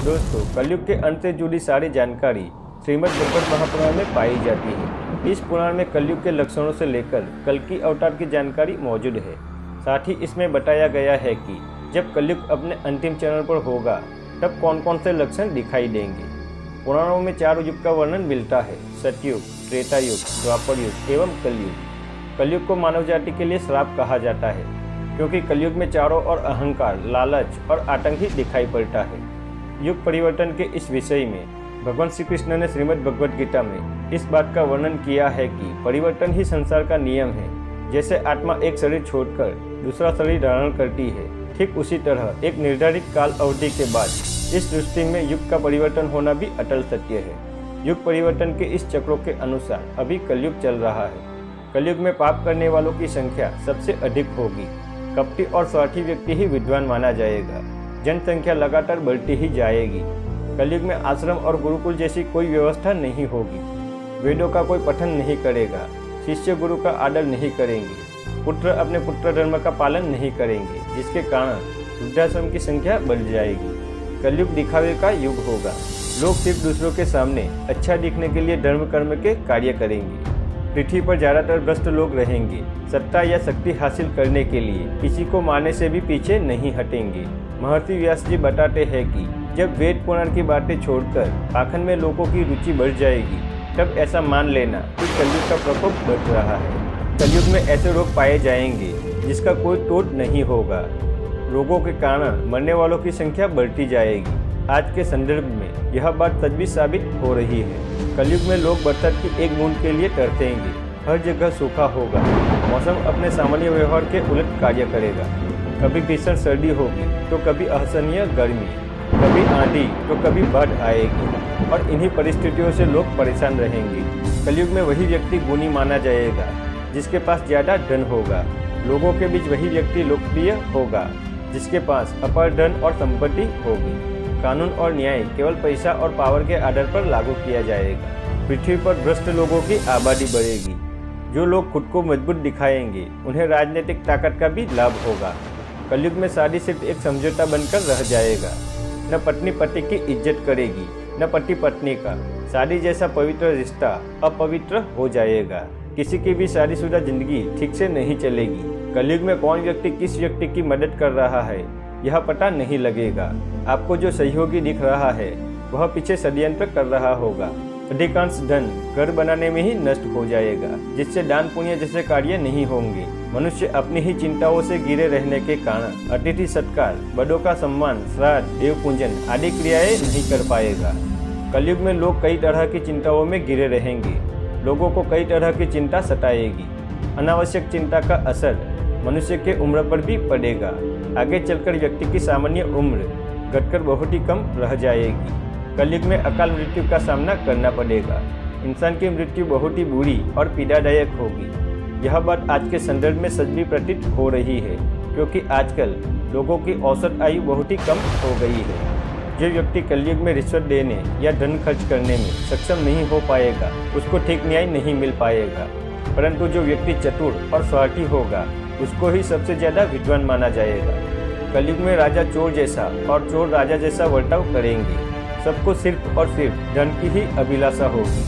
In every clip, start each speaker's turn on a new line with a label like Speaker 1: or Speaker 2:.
Speaker 1: दोस्तों, कलयुग के अंत से जुड़ी सारी जानकारी श्रीमद् भागवत महापुराण में पाई जाती है। इस पुराण में कलयुग के लक्षणों से लेकर कल की अवतार की जानकारी मौजूद है। साथ ही इसमें बताया गया है कि जब कलयुग अपने अंतिम चरण पर होगा तब कौन कौन से लक्षण दिखाई देंगे। पुराणों में 4 युग का वर्णन मिलता है: सतयुग, त्रेता युग, द्वापर युग एवं कलयुग। कलयुग को मानव जाति के लिए श्राप कहा जाता है, क्योंकि कलयुग में चारों ओर अहंकार, लालच और आतंक ही दिखाई पड़ता है। युग परिवर्तन के इस विषय में भगवान श्री कृष्ण ने श्रीमद् भगवद गीता में इस बात का वर्णन किया है कि परिवर्तन ही संसार का नियम है। जैसे आत्मा एक शरीर छोड़कर दूसरा शरीर धारण करती है, ठीक उसी तरह एक निर्धारित काल अवधि के बाद इस सृष्टि में युग का परिवर्तन होना भी अटल सत्य है। युग परिवर्तन के इस चक्रों के अनुसार अभी कलयुग चल रहा है। कलयुग में पाप करने वालों की संख्या सबसे अधिक होगी। कपटी और स्वार्थी व्यक्ति ही विद्वान माना जाएगा। जनसंख्या लगातार बढ़ती ही जाएगी। कलयुग में आश्रम और गुरुकुल जैसी कोई व्यवस्था नहीं होगी। वेदों का कोई पठन नहीं करेगा। शिष्य गुरु का आदर नहीं करेंगे। पुत्र अपने पुत्र धर्म का पालन नहीं करेंगे, जिसके कारण वृद्धाश्रम की संख्या बढ़ जाएगी। कलयुग दिखावे का युग होगा। लोग सिर्फ दूसरों के सामने अच्छा दिखने के लिए धर्म कर्म के कार्य करेंगे। पृथ्वी पर ज्यादातर भ्रष्ट लोग रहेंगे। सत्ता या शक्ति हासिल करने के लिए किसी को मारने से भी पीछे नहीं हटेंगे। महर्षि व्यास जी बताते हैं कि जब वेद पुराण की बातें छोड़कर पाखंड में लोगों की रुचि बढ़ जाएगी, तब ऐसा मान लेना कि कलयुग का प्रकोप बढ़ रहा है। कलयुग में ऐसे रोग पाए जाएंगे जिसका कोई तोड़ नहीं होगा। रोगों के कारण मरने वालों की संख्या बढ़ती जाएगी। आज के संदर्भ में यह बात सच भी साबित हो रही है। कलयुग में लोग बरसात की एक बूंद के लिए तरसेंगे। हर जगह सूखा होगा। मौसम अपने सामान्य व्यवहार के उलट कार्य करेगा। कभी भीषण सर्दी होगी तो कभी असहनीय गर्मी, कभी आंधी तो कभी बाढ़ आएगी और इन्हीं परिस्थितियों से लोग परेशान रहेंगे। कलयुग में वही व्यक्ति गुणी माना जाएगा जिसके पास ज़्यादा धन होगा। लोगों के बीच वही व्यक्ति लोकप्रिय होगा जिसके पास अपार धन और संपत्ति होगी। कानून और न्याय केवल पैसा और पावर के आधार पर लागू किया जाएगा। पृथ्वी पर भ्रष्ट लोगों की आबादी बढ़ेगी। जो लोग खुद को मजबूत दिखाएंगे उन्हें राजनीतिक ताकत का भी लाभ होगा। कलयुग में शादी सिर्फ एक समझौता बनकर रह जाएगा। न पत्नी पति की इज्जत करेगी, न पति पत्नी का। शादी जैसा पवित्र रिश्ता अपवित्र हो जाएगा। किसी की भी शादीशुदा जिंदगी ठीक से नहीं चलेगी। कलयुग में कौन व्यक्ति किस व्यक्ति की मदद कर रहा है यह पता नहीं लगेगा। आपको जो सहयोगी दिख रहा है वह पीछे षड्यंत्र कर रहा होगा। अधिकांश धन घर बनाने में ही नष्ट हो जाएगा, जिससे दान पुण्य जैसे कार्य नहीं होंगे। मनुष्य अपनी ही चिंताओं से घिरे रहने के कारण अतिथि सत्कार, बड़ों का सम्मान, श्राद्ध, देव पूजन आदि क्रियाएं नहीं कर पाएगा। कलयुग में लोग कई तरह की चिंताओं में घिरे रहेंगे। लोगों को कई तरह की चिंता सताएगी। अनावश्यक चिंता का असर मनुष्य के उम्र पर भी पड़ेगा। आगे चलकर व्यक्ति की सामान्य उम्र घटकर बहुत ही कम रह जाएगी। कलयुग में अकाल मृत्यु का सामना करना पड़ेगा। इंसान की मृत्यु बहुत ही बुरी और पीड़ादायक होगी। यह बात आज के संदर्भ में सच भी प्रतीत हो रही है, क्योंकि आजकल लोगों की औसत आयु बहुत ही कम हो गई है। जो व्यक्ति कलयुग में रिश्वत देने या धन खर्च करने में सक्षम नहीं हो पाएगा, उसको ठीक न्याय नहीं मिल पाएगा। परंतु जो व्यक्ति चतुर और स्वार्थी होगा, उसको ही सबसे ज्यादा विद्वान माना जाएगा। कलयुग में राजा चोर जैसा और चोर राजा जैसा बर्ताव करेंगे। सबको सिर्फ और सिर्फ धन की ही अभिलाषा होगी।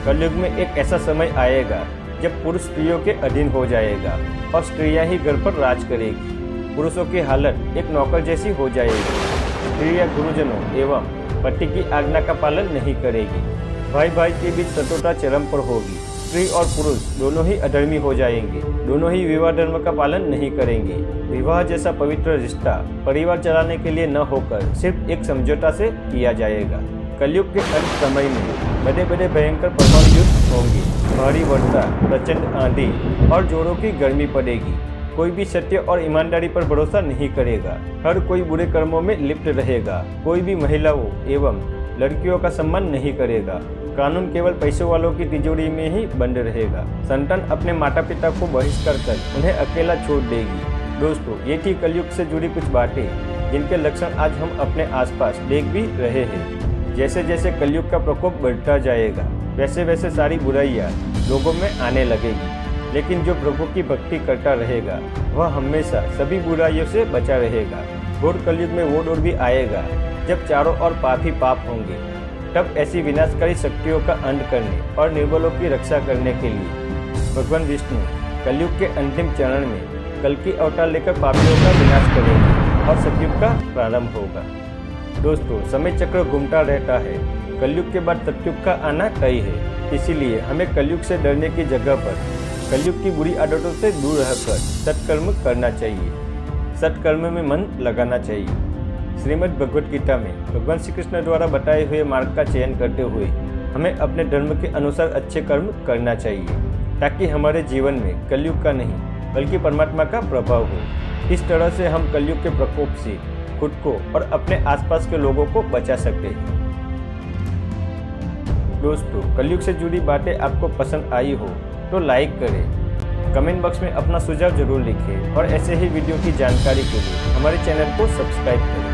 Speaker 1: कलयुग में एक ऐसा समय आएगा जब पुरुष स्त्रियों के अधीन हो जाएगा और स्त्रियां ही घर पर राज करेगी। पुरुषों की हालत एक नौकर जैसी हो जाएगी। स्त्रियां गुरुजनों एवं पति की आज्ञा का पालन नहीं करेगी। भाई भाई के बीच शत्रुता चरम पर होगी। स्त्री और पुरुष दोनों ही अधर्मी हो जाएंगे। दोनों ही विवाह धर्म का पालन नहीं करेंगे। विवाह जैसा पवित्र रिश्ता परिवार चलाने के लिए न होकर सिर्फ एक समझौता से किया जाएगा। कलयुग के अंत समय में बड़े बड़े भयंकर परमाणु युद्ध होंगे। भारी वर्षा, प्रचंड आंधी और जोरों की गर्मी पड़ेगी। कोई भी सत्य और ईमानदारी पर भरोसा नहीं करेगा। हर कोई बुरे कर्मों में लिप्त रहेगा। कोई भी महिलाओं एवं लड़कियों का सम्मान नहीं करेगा। कानून केवल पैसों वालों की तिजोरी में ही बंद रहेगा। संतान अपने माता पिता को बहिष्कार कर उन्हें अकेला छोड़ देगी। दोस्तों, ये थी कलयुग से जुड़ी कुछ बातें जिनके लक्षण आज हम अपने आसपास देख भी रहे हैं। जैसे जैसे कलयुग का प्रकोप बढ़ता जाएगा, वैसे वैसे सारी बुराइयां लोगों में आने लगेगी। लेकिन जो प्रभु की भक्ति करता रहेगा वह हमेशा सभी बुराइयों से बचा रहेगा। घोर कलयुग में वो दौर भी आएगा जब चारों ओर पाप ही पाप होंगे, तब ऐसी विनाशकारी शक्तियों का अंत करने और निर्बलों की रक्षा करने के लिए भगवान विष्णु कलयुग के अंतिम चरण में कल्कि अवतार लेकर पापियों का विनाश करेंगे और सतयुग का प्रारंभ होगा। दोस्तों, समय चक्र घूमता रहता है। कलयुग के बाद सतयुग का आना तय है। इसीलिए हमें कलयुग से डरने की जगह पर कलयुग की बुरी आदतों से दूर रहकर सत्कर्म करना चाहिए, सत्कर्म में मन लगाना चाहिए। श्रीमद् भगवद गीता में भगवान श्री कृष्ण द्वारा बताए हुए मार्ग का चयन करते हुए हमें अपने धर्म के अनुसार अच्छे कर्म करना चाहिए, ताकि हमारे जीवन में कलयुग का नहीं बल्कि परमात्मा का प्रभाव हो। इस तरह से हम कलयुग के प्रकोप से खुद को और अपने आसपास के लोगों को बचा सकते हैं। दोस्तों, कलयुग से जुड़ी बातें आपको पसंद आई हो तो लाइक करें, कमेंट बॉक्स में अपना सुझाव जरूर लिखें और ऐसे ही वीडियो की जानकारी के लिए हमारे चैनल को सब्सक्राइब करें।